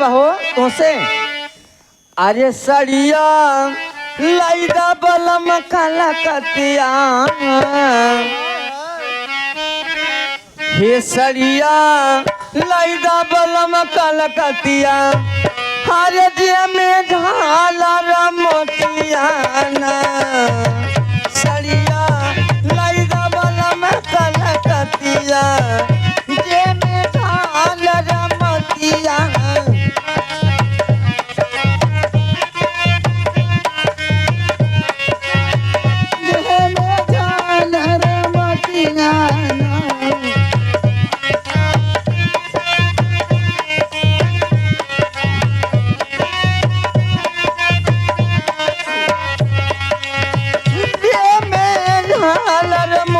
हो तुमसे अरे सड़िया लाइदा बलम काला कतिया हे सड़िया लाइदा बलम काला कतिया हरे जे में झालर मोतिया सड़िया लाइदा बलम काला कतिया जे में झालर मोतिया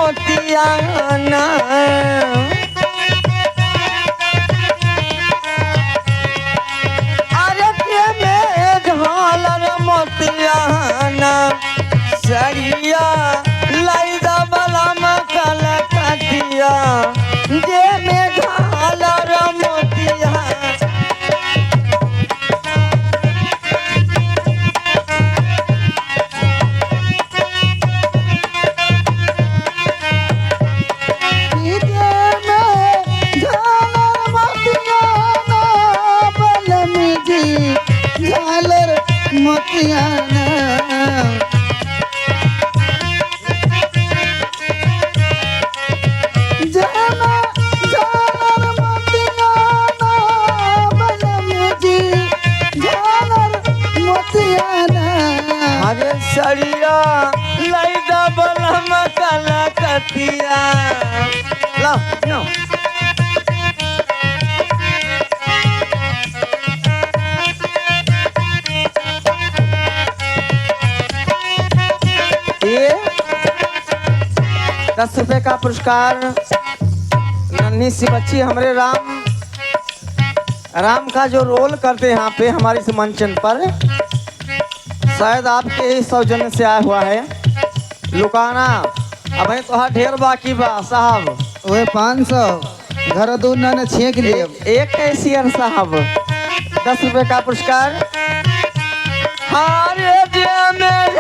मोतियाना अरे के में झालर मोतियाना सड़िया लाइदा बलम काला कतिया जे में झालर मोतिया मोतियाना जाना झालर मोतियाना बलम जी झालर मोतियाना अरे सड़िया लाइदा बलम काला कतिया लो नो ये 10 रुपए का पुरस्कार नन्ही सी बच्ची हमारे राम का जो रोल करते हैं यहाँ पे हमारे इस मंचन पर शायद आपके ही सौजन्य से आया हुआ है लुकाना अब तो ढेर बाकी बा साहब वह 500 घर दूना ने छेक लिए एक कैशियर साहब 10 रुपए का पुरस्कार हारे जे में